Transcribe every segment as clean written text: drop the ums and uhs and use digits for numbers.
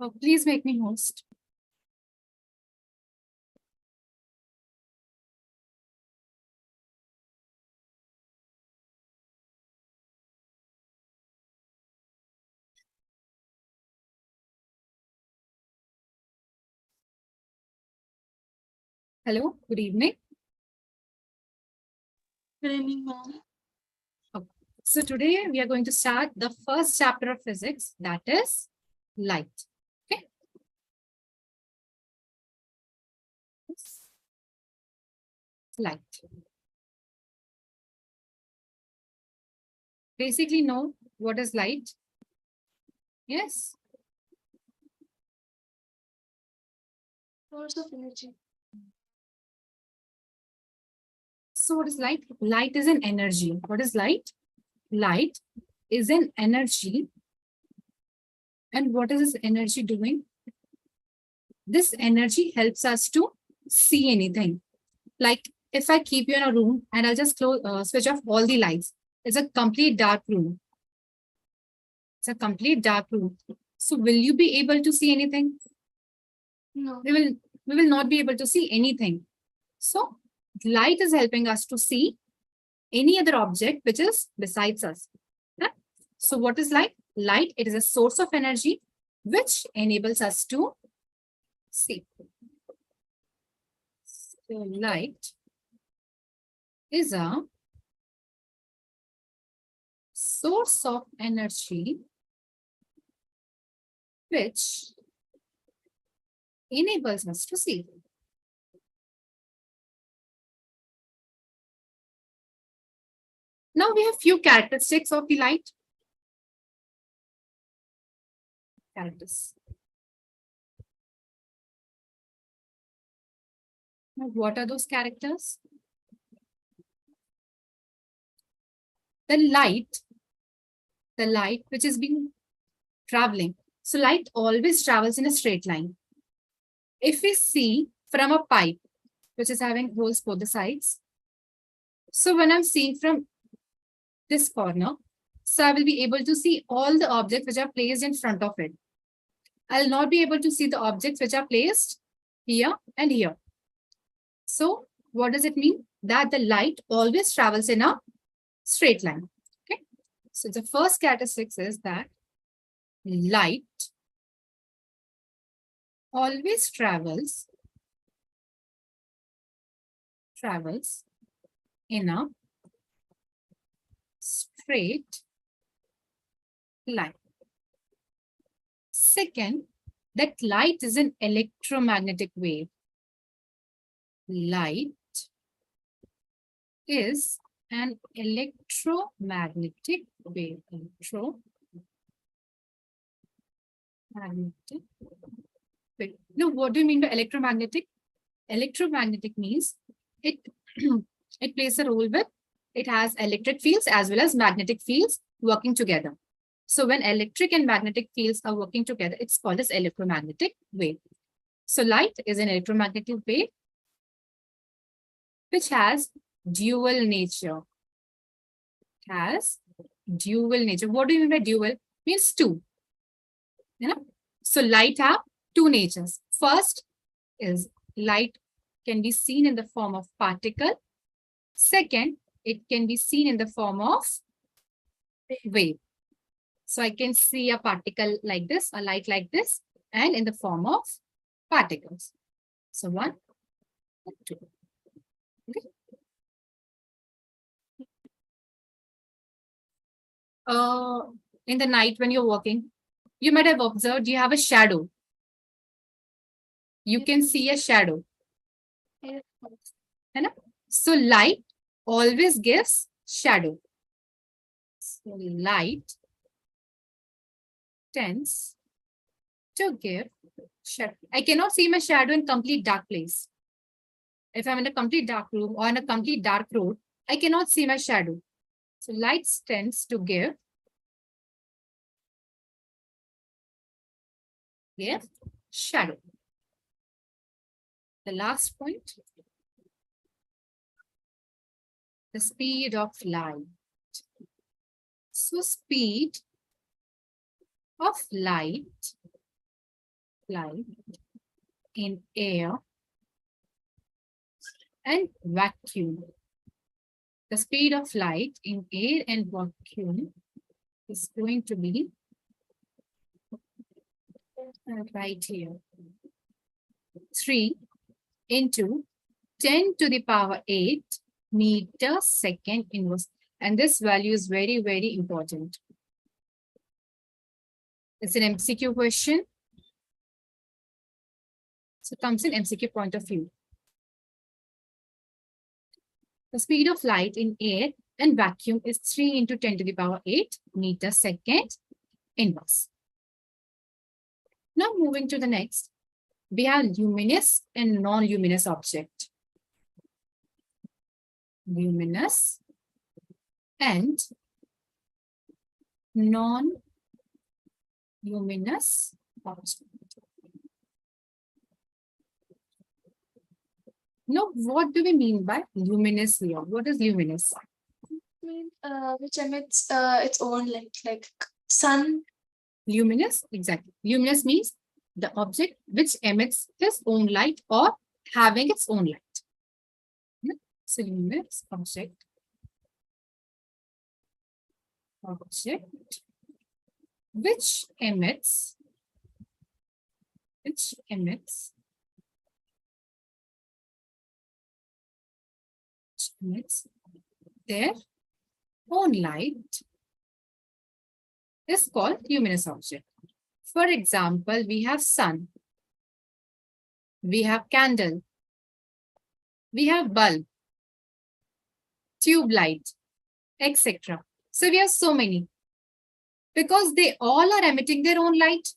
Oh, please make me host. Hello, good evening. Good evening, ma'am. Okay. So today we are going to start the first chapter of physics, that is light. Okay. Light. Basically know what is light? Yes. Source of energy. So what is light? Light is an energy. What is light? Light is an energy. And what is this energy doing? This energy helps us to see anything. Like if I keep you in a room and I'll just switch off all the lights, it's a complete dark room. It's a complete dark room. So will you be able to see anything? No. We will not be able to see anything. So light is helping us to see any other object which is besides us. Yeah? So what is light? Light, it is a source of energy which enables us to see. So light is a source of energy which enables us to see. Now we have few characteristics of the light. Characters. Now what are those characters? The light which is being traveling. So light always travels in a straight line. If we see from a pipe, which is having holes both the sides, so when I'm seeing from this corner, so I will be able to see all the objects which are placed in front of it. I'll not be able to see the objects which are placed here and here. So what does it mean? That the light always travels in a straight line. Okay. So the first characteristic is that light always travels in a straight line. Second, that light is an electromagnetic wave. Light is an electromagnetic wave. Electromagnetic wave. Now, what do you mean by electromagnetic? Electromagnetic means it it plays a role with, it has electric fields as well as magnetic fields working together. So when electric and magnetic fields are working together, it's called as electromagnetic wave. So light is an electromagnetic wave which has dual nature. Has dual nature. What do you mean by dual? Means two. You know? So light have two natures. First is light can be seen in the form of particle. Second, it can be seen in the form of wave. So I can see a particle like this, a light like this, and in the form of particles. So 1 and 2. Okay. In the night when you're walking, you might have observed you have a shadow. You can see a shadow. So light always gives shadow. So light tends to give shadow. I cannot see my shadow in complete dark place. If I'm in a complete dark room or in a complete dark road, I cannot see my shadow. So light tends to give shadow. The last point, the speed of light. So speed of light light in air and vacuum. The speed of light in air and vacuum is going to be right here. 3 into 10 to the power 8 meter second inverse. And this value is very, very important. It's an MCQ question. So it comes in MCQ point of view. The speed of light in air and vacuum is 3 into 10 to the power 8 meter second inverse. Now moving to the next, we have luminous and non-luminous object. Luminous and non-luminous object. Now, what do we mean by luminous here? What is luminous? Which emits its own light, like sun. Luminous, exactly. Luminous means the object which emits its own light or having its own light. So, luminous object which emits their own light is called luminous object. For example, we have sun, we have candle, we have bulb, tube light, etc. So we have so many because they all are emitting their own light.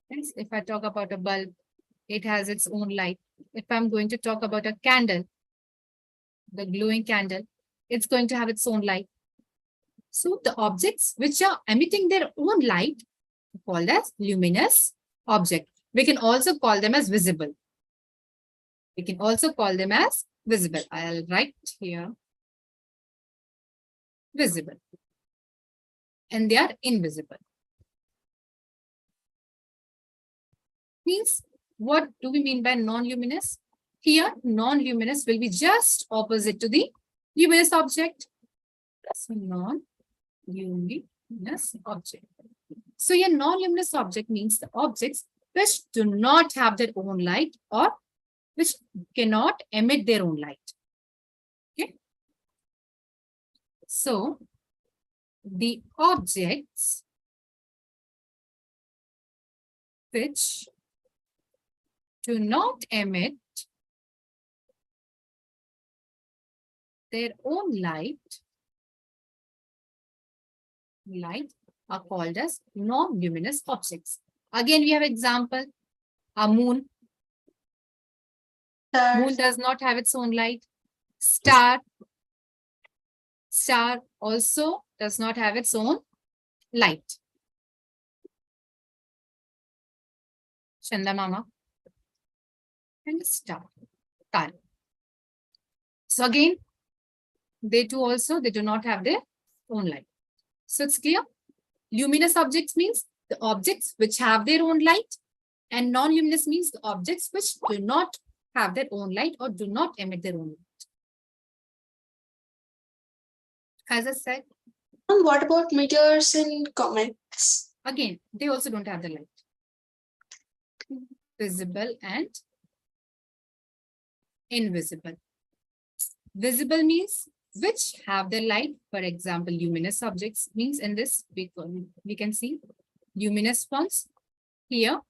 Yes, if I talk about a bulb, it has its own light. If I'm going to talk about a candle, the glowing candle, it's going to have its own light. So the objects which are emitting their own light are called as luminous object. We can also call them as visible. I'll write here visible. And they are invisible. Means, what do we mean by non-luminous? Here, non-luminous will be just opposite to the luminous object. So, non-luminous object. So, your non-luminous object means the objects which do not have their own light or which cannot emit their own light. Okay. So, the objects which do not emit their own light are called as non-luminous objects. Again, we have example, a moon. Moon does not have its own light. Star also does not have its own light. Chandamama and star. So again, they too also, they do not have their own light. So it's clear. Luminous objects means the objects which have their own light, and non-luminous means the objects which do not have their own light or do not emit their own light. As I said. And what about meteors and comets? Again, they also don't have the light. Visible and invisible. Visible means which have the light. For example, luminous objects means in this we can see luminous ones. Here,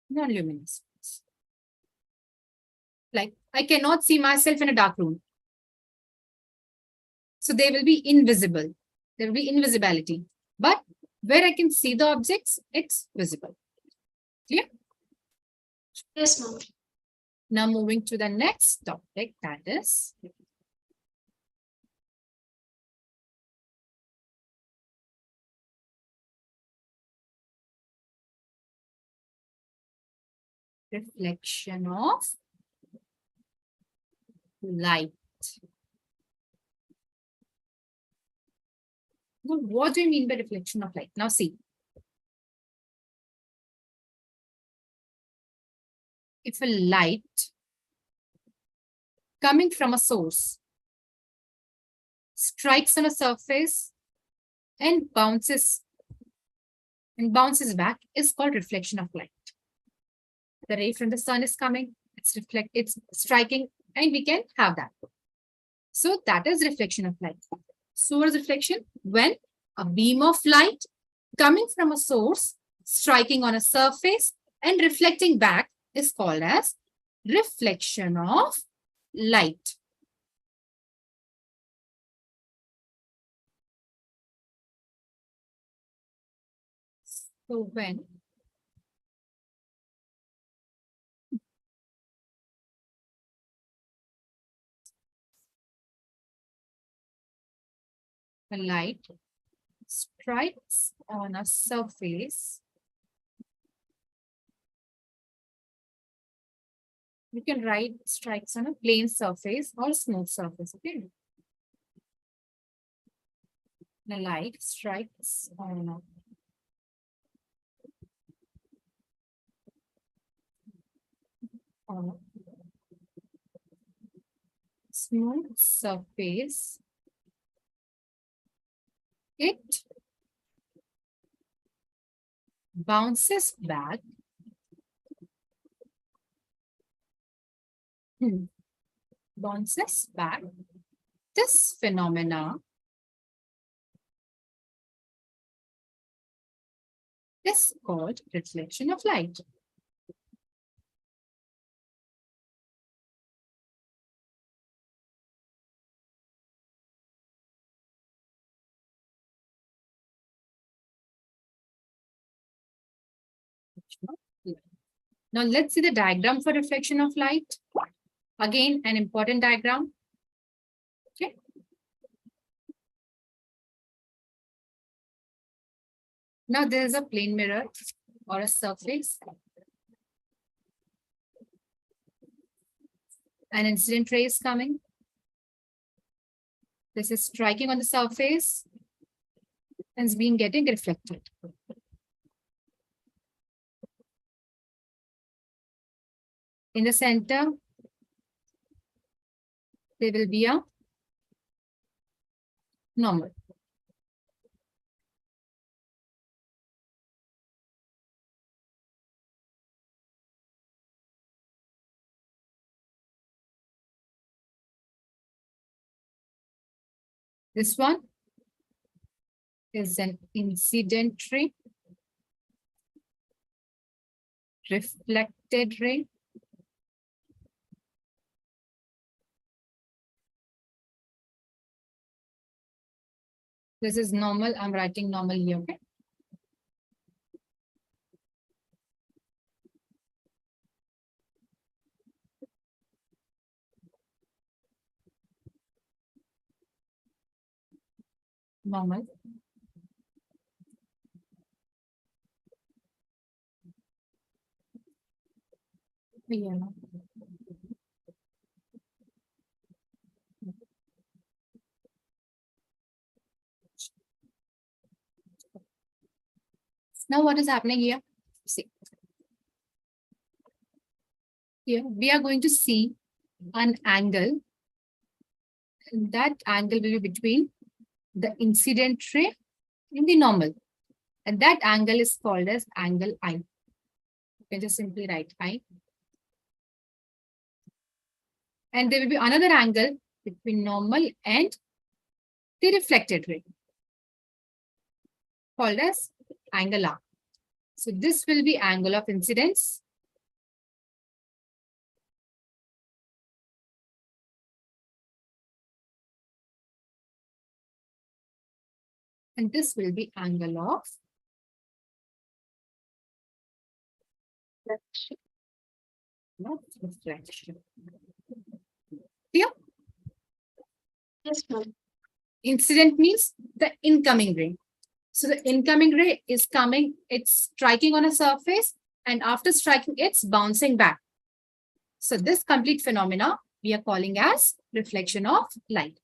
non-luminous ones. Like I cannot see myself in a dark room. So they will be invisible. There will be invisibility. But where I can see the objects, it's visible. Clear? Yes, ma'am. Now moving to the next topic, that is reflection of light. Now, what do you mean by reflection of light? Now see, if a light coming from a source strikes on a surface and bounces back is called reflection of light. The ray from the sun is coming, it's striking, and we can have that. So that is reflection of light. So what is reflection? When a beam of light coming from a source striking on a surface and reflecting back is called as reflection of light. So when a light strikes on a surface, you can write strikes on a plane surface or smooth surface. Okay. The light strikes on a smooth surface. It bounces back. Bounces back. This phenomena is called reflection of light. Now let's see the diagram for reflection of light. Again, an important diagram. Okay. Now there is a plane mirror or a surface. An incident ray is coming. This is striking on the surface and is being getting reflected. In the center, there will be a normal. This one is an incident ray, reflected ray, this is normal. I'm writing normal here. Okay. Normal. Yeah. Now what is happening here? See. Here we are going to see an angle. And that angle will be between the incident ray and the normal. And that angle is called as angle I. You can just simply write I. And there will be another angle between normal and the reflected ray called as angle R. So this will be angle of incidence. And this will be angle of reflection. Clear? Yes, ma'am. Incident means the incoming ray. So the incoming ray is coming, it's striking on a surface, and after striking, it's bouncing back. So this complete phenomena we are calling as reflection of light.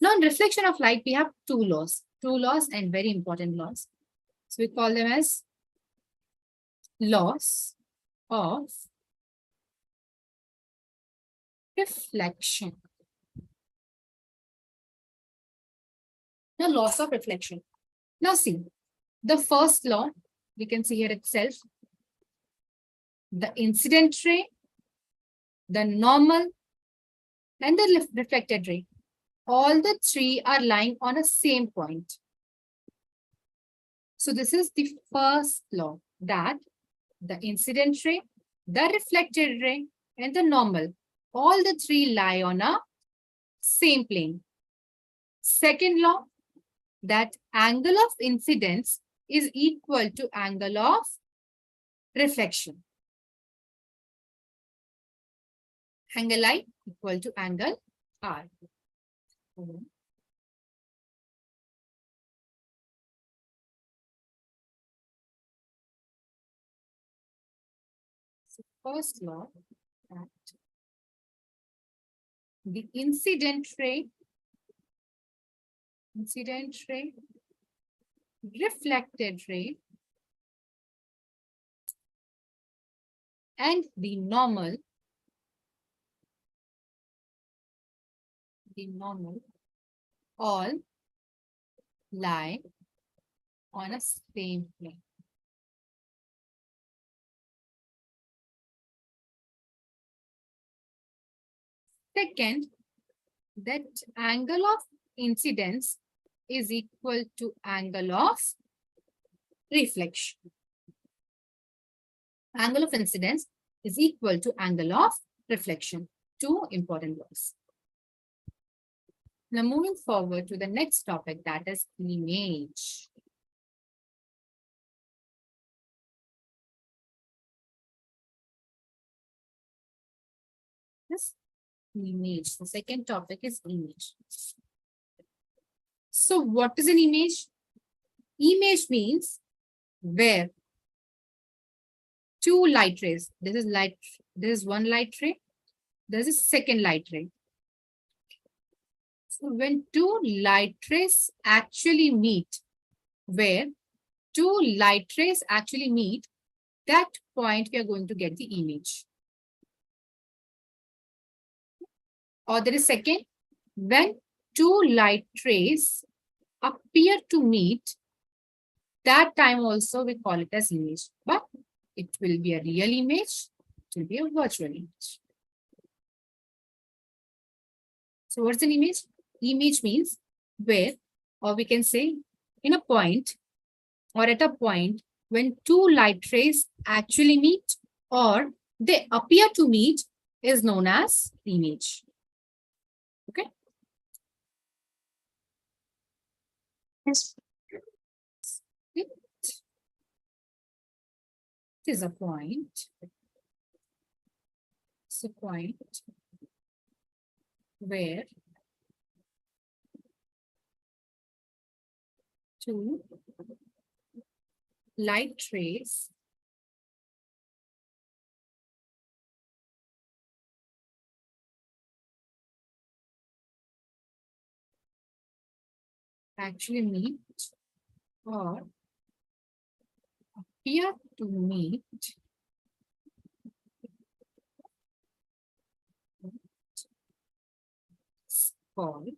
Now in reflection of light, we have two laws and very important laws. So we call them as laws of reflection. The laws of reflection. Now see, the first law, we can see here itself, the incident ray, the normal, and the reflected ray. All the three are lying on a same point. So this is the first law, that the incident ray, the reflected ray, and the normal, all the three lie on a same plane. Second law, that angle of incidence is equal to angle of reflection. Angle I equal to angle R. So first law, that the incident ray, reflected ray, and the normal, all lie on a same plane. Second, that angle of incidence is equal to angle of reflection. Angle of incidence is equal to angle of reflection. Two important laws. Now moving forward to the next topic, that is image. This image. The second topic is image. So what is an image? Image means where two light rays, this is one light ray, this is second light ray. So when two light rays actually meet, where two light rays actually meet, that point we are going to get the image. Or there is second, when two light rays appear to meet, that time also we call it as image, but it will be a real image, it will be a virtual image. So what's an image? Image means where, or we can say in a point or at a point when two light rays actually meet or they appear to meet is known as image. Okay. Yes. It is a point. It's a point where two light rays actually meet or appear to meet is called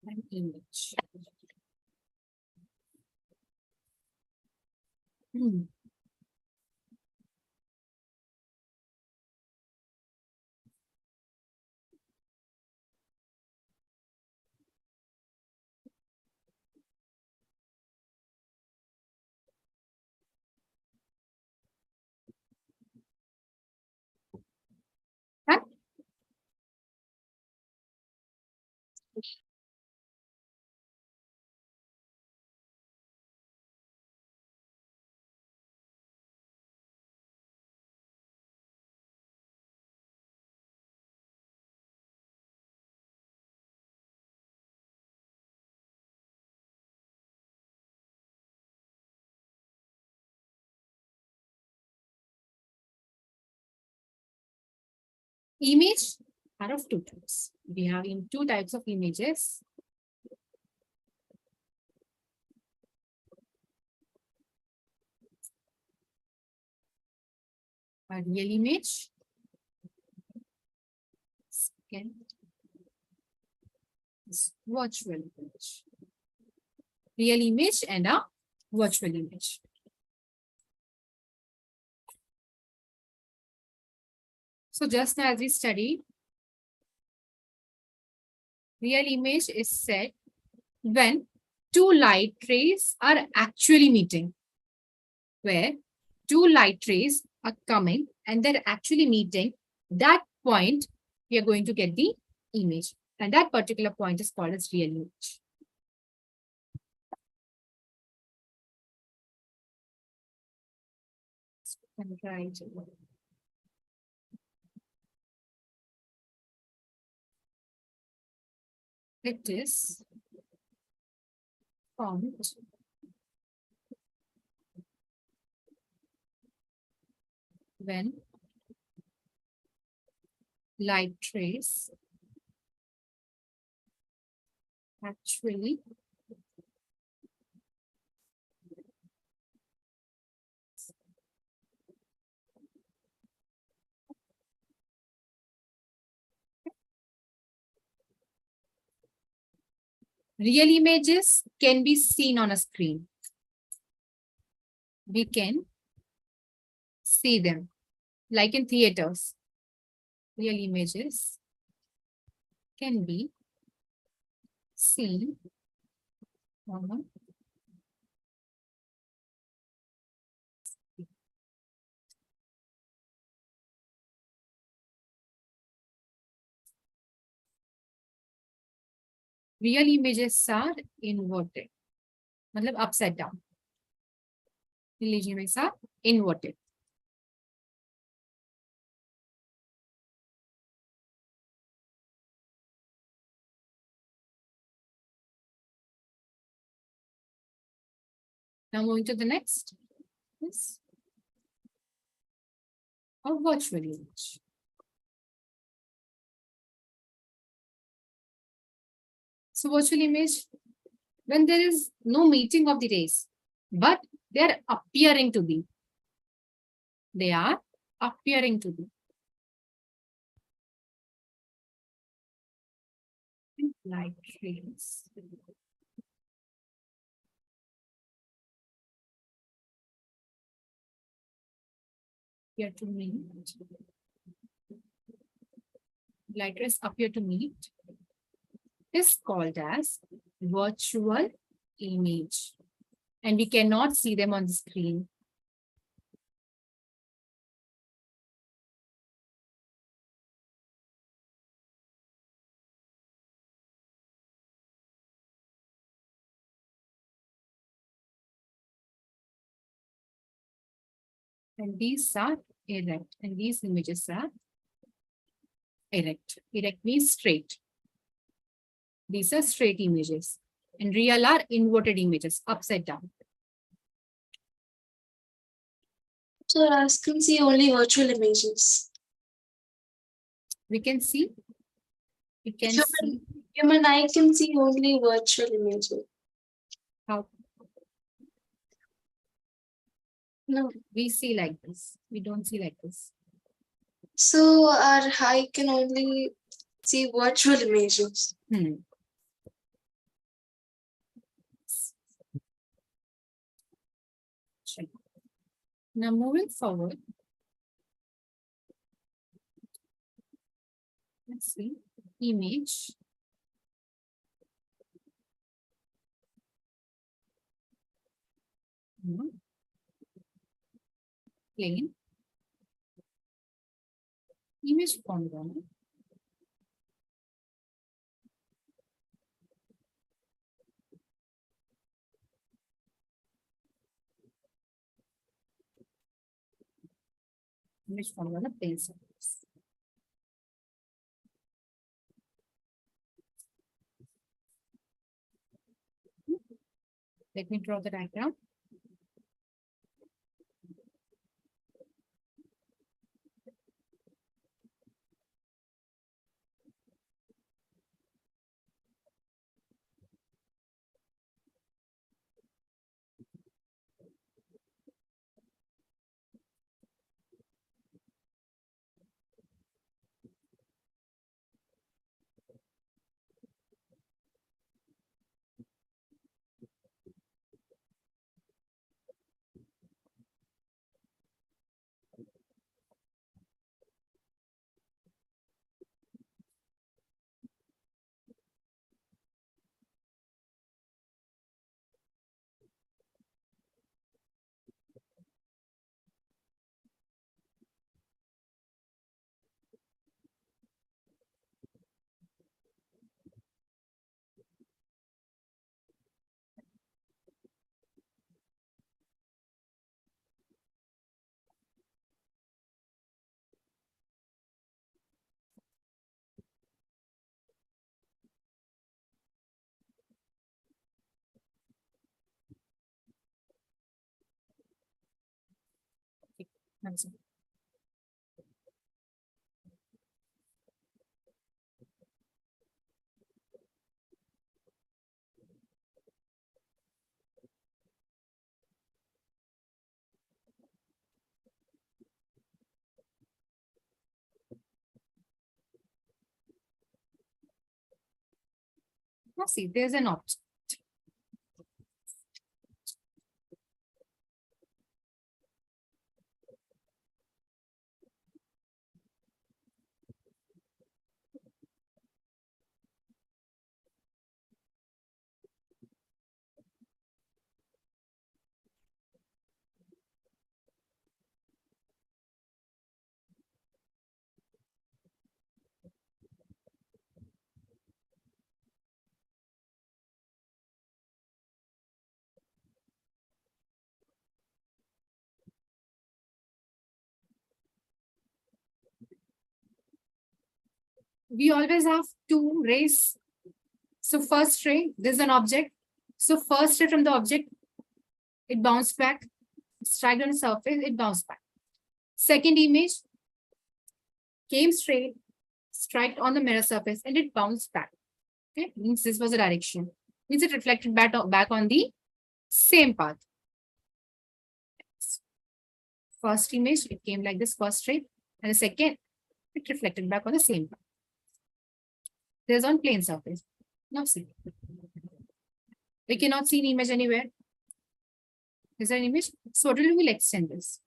an image. And image are of two types. We have two types of images. A real image. Second is virtual image. Real image and a virtual image. So just now as we studied, real image is said when two light rays are actually meeting, where two light rays are coming and they're actually meeting. That point, we are going to get the image. And that particular point is called as real image. Right. It is formed when light rays actually real images can be seen on a screen. We can see them like in theaters. Real images can be seen on a real images are inverted, मतलब upside down. Real images are inverted. Now moving to the next. Yes. A virtual image. So virtual image, when there is no meeting of the rays, but they are appearing to be. They are appearing to be. Light rays. Appear to meet. Light rays appear to meet is called as virtual image. And we cannot see them on the screen. And these are erect. And these images are erect. Erect means straight. These are straight images. And real are inverted images, upside down. So I can see only virtual images. We can see. We can see. Human eye can see only virtual images. How? No. We see like this. We don't see like this. So our eye can only see virtual images. Check. Now moving forward. Let's see. Image. Plane. Image polygon. Image polygon of plane surface. Let me draw the diagram. That's it. Now see, there's an object. We always have two rays. So first ray, there's an object. So first ray from the object, it bounced back, strike on the surface, it bounced back. Second image came straight, strike on the mirror surface, and it bounced back. Okay, means this was the direction. Means it reflected back on the same path. First image, it came like this, first ray, and the second, it reflected back on the same path. There's on plane surface. Now see. We cannot see an image anywhere. Is there an image? So what will we extend this?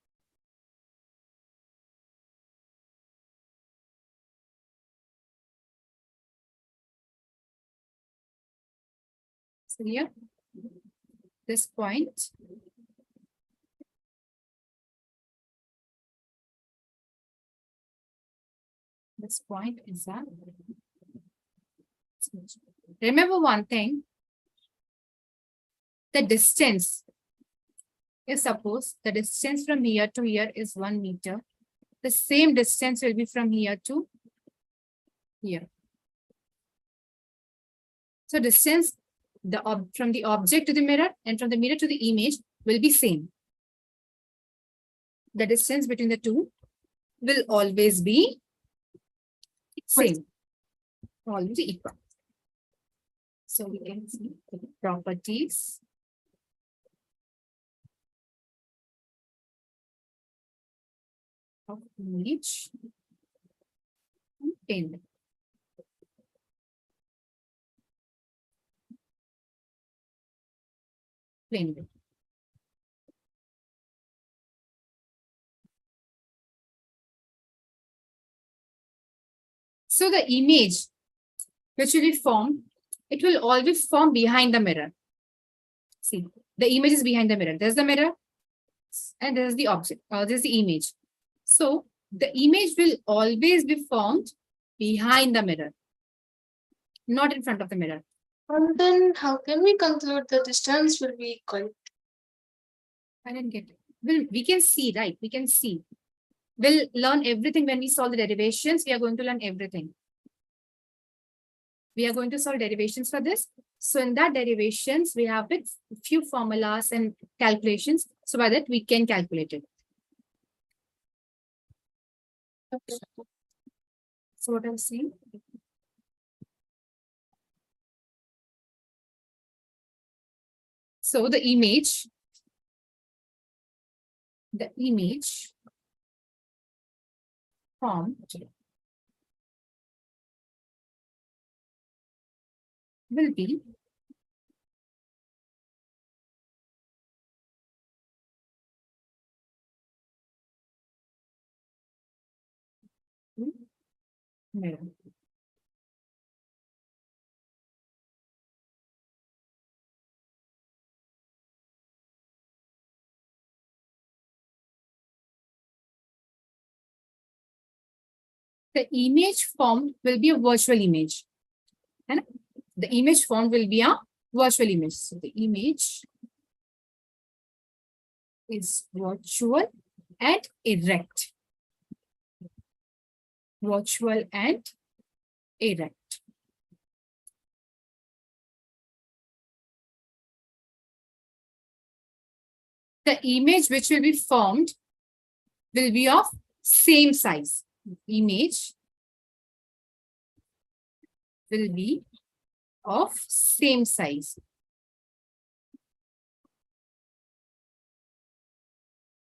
So here, this point. This point is that. Remember one thing. The distance. If suppose the distance from here to here is 1 meter, the same distance will be from here to here. So distance from the object to the mirror and from the mirror to the image will be same. The distance between the two will always be same, always equal. So we can see the properties of image and plane. Plane. So the image which will be formed, it will always form behind the mirror. See, the image is behind the mirror. There's the mirror and there's the object, there's the image. So the image will always be formed behind the mirror, not in front of the mirror. And then how can we conclude the distance will be equal? I didn't get it. Well, we can see, right? We can see. We'll learn everything when we solve the derivations. We are going to learn everything. We are going to solve derivations for this. So in that derivations, we have a few formulas and calculations. So by that, we can calculate it. Okay. So what I'm saying? So the image formed will be mirror. The image formed will be a virtual image. And the image formed will be a virtual image. So the image is virtual and erect. Virtual and erect. The image which will be formed will be of same size. Image will be of same size.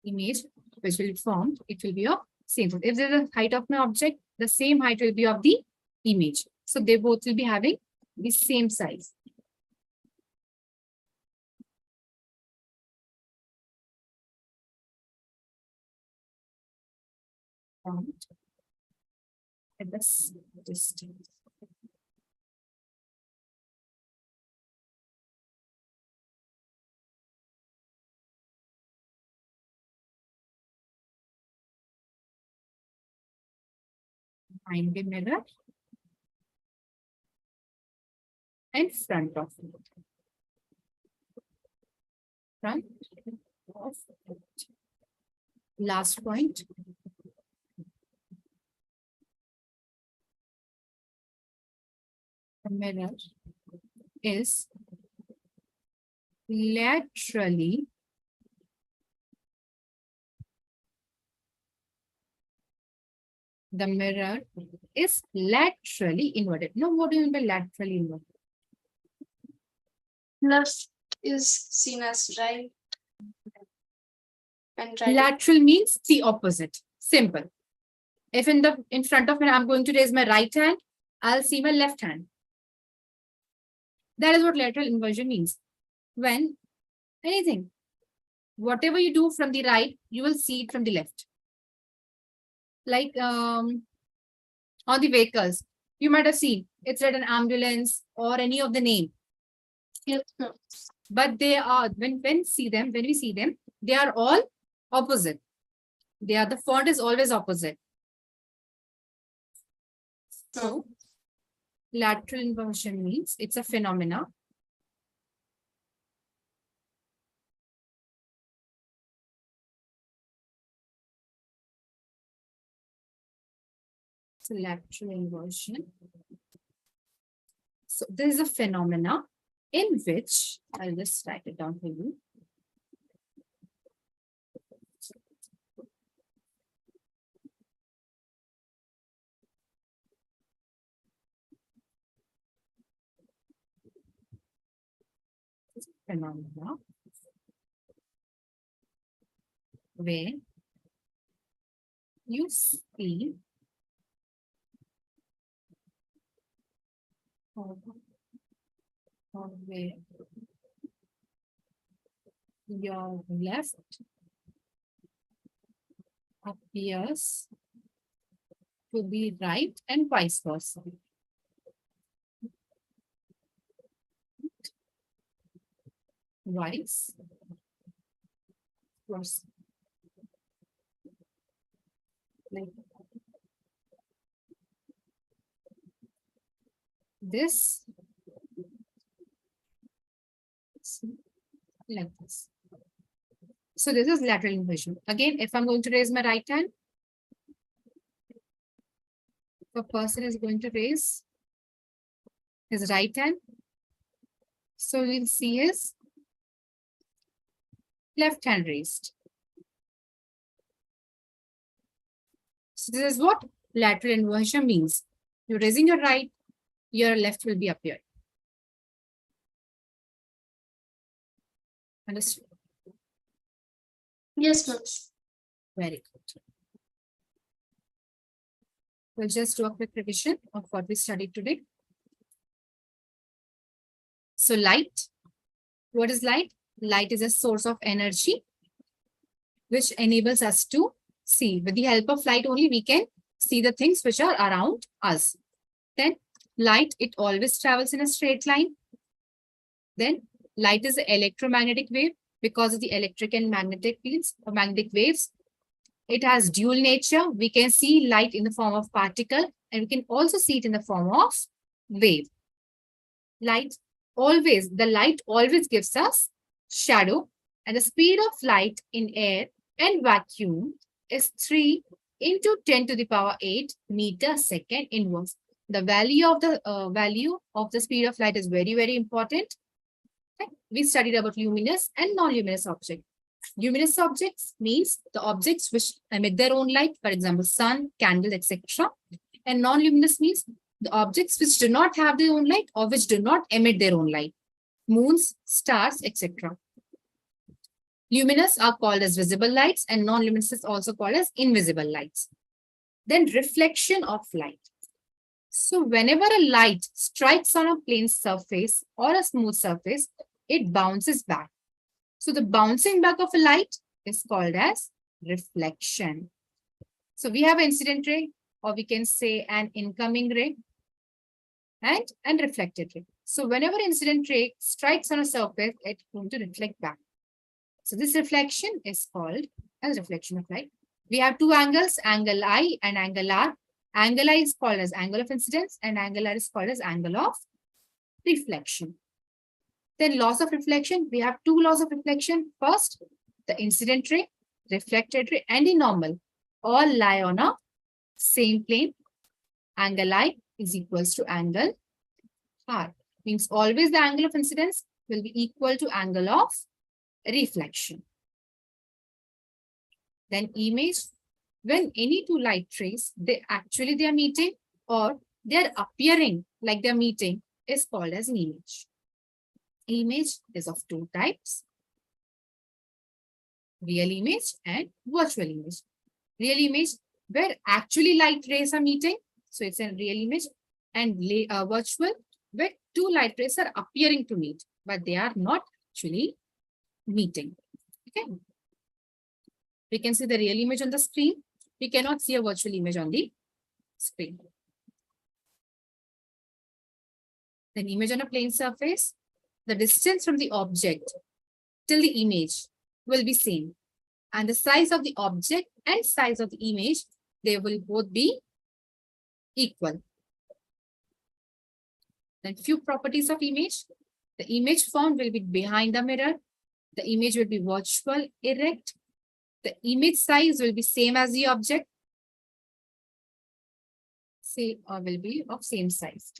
Image which will be formed, it will be of same size. If there is a height of my object, the same height will be of the image. So they both will be having the same size. At this distance. Behind the mirror and front of it. Front of it. Last point. The mirror is laterally inverted. Now, what do you mean by laterally inverted? Left is seen as right. And right. Lateral means the opposite. Simple. If in front of me, I'm going to raise my right hand, I'll see my left hand. That is what lateral inversion means. When anything, whatever you do from the right, you will see it from the left. Like on the vehicles, you might have seen it's written ambulance or any of the name. Yes. But they are when we see them, they are all opposite. The font is always opposite. So lateral inversion means it's a phenomena lateral inversion. So this is a phenomena in which I'll just write it down for you. Phenomena where you see or where your left appears to be right and vice versa. Vice versa. Like this, like this. So this is lateral inversion. Again, if I'm going to raise my right hand, the person is going to raise his right hand. So we'll see his left hand raised. So this is what lateral inversion means. You're raising your right, your left will be up here. Understood? Yes, ma'am. Very good. We'll just do a quick revision of what we studied today. So light, what is light? Light is a source of energy which enables us to see. With the help of light only, we can see the things which are around us. Then light, it always travels in a straight line. Then light is an electromagnetic wave because of the electric and magnetic fields or magnetic waves. It has dual nature. We can see light in the form of particle and we can also see it in the form of wave. The light always gives us shadow, and the speed of light in air and vacuum is 3 into 10 to the power 8 meters second inverse. The value of the speed of light is very, very important. Okay. We studied about luminous and non-luminous object. Luminous objects means the objects which emit their own light, for example, sun, candle, etc. And non-luminous means the objects which do not have their own light or which do not emit their own light, moons, stars, etc. Luminous are called as visible lights and non-luminous is also called as invisible lights. Then reflection of light. So whenever a light strikes on a plane surface or a smooth surface, it bounces back. So the bouncing back of a light is called as reflection. So we have an incident ray, or we can say an incoming ray and reflected ray. So whenever incident ray strikes on a surface, it's going to reflect back. So this reflection is called as reflection of light. We have two angles, angle I and angle R. Angle I is called as angle of incidence and angle R is called as angle of reflection. Then laws of reflection, we have two laws of reflection. First, the incident ray, reflected ray, and the normal all lie on a same plane. Angle I is equals to angle R. Means always the angle of incidence will be equal to angle of reflection. Then image, when any two light rays, they are meeting or they are appearing like they're meeting is called as an image. Image is of two types, real image and virtual image. Real image, where actually light rays are meeting, so it's a real image, and virtual, where two light rays are appearing to meet, but they are not actually meeting. Okay. We can see the real image on the screen. We cannot see a virtual image on the screen. Then image on a plane surface, the distance from the object till the image will be same. And the size of the object and size of the image, they will both be equal. Then few properties of image. The image formed will be behind the mirror. The image will be virtual, erect. The image size will be same as the object. Say, or will be of same size.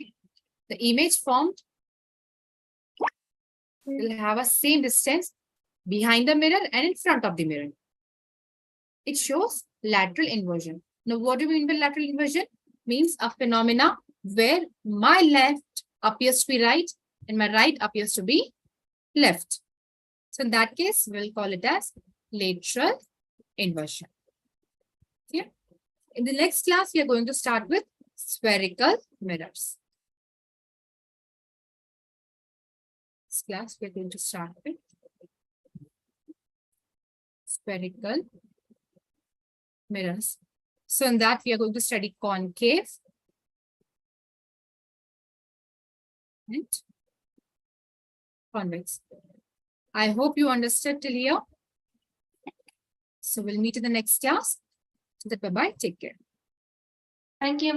The image formed will have a same distance behind the mirror and in front of the mirror. It shows lateral inversion. Now, what do we mean by lateral inversion? Means a phenomena where my left appears to be right and my right appears to be left. So in that case, we'll call it as lateral inversion. Yeah. In the next class, we are going to start with spherical mirrors. This class, we are going to start with spherical mirrors. So in that, we are going to study concave and convex. I hope you understood till here. So we'll meet in the next class. Bye-bye. Take care. Thank you.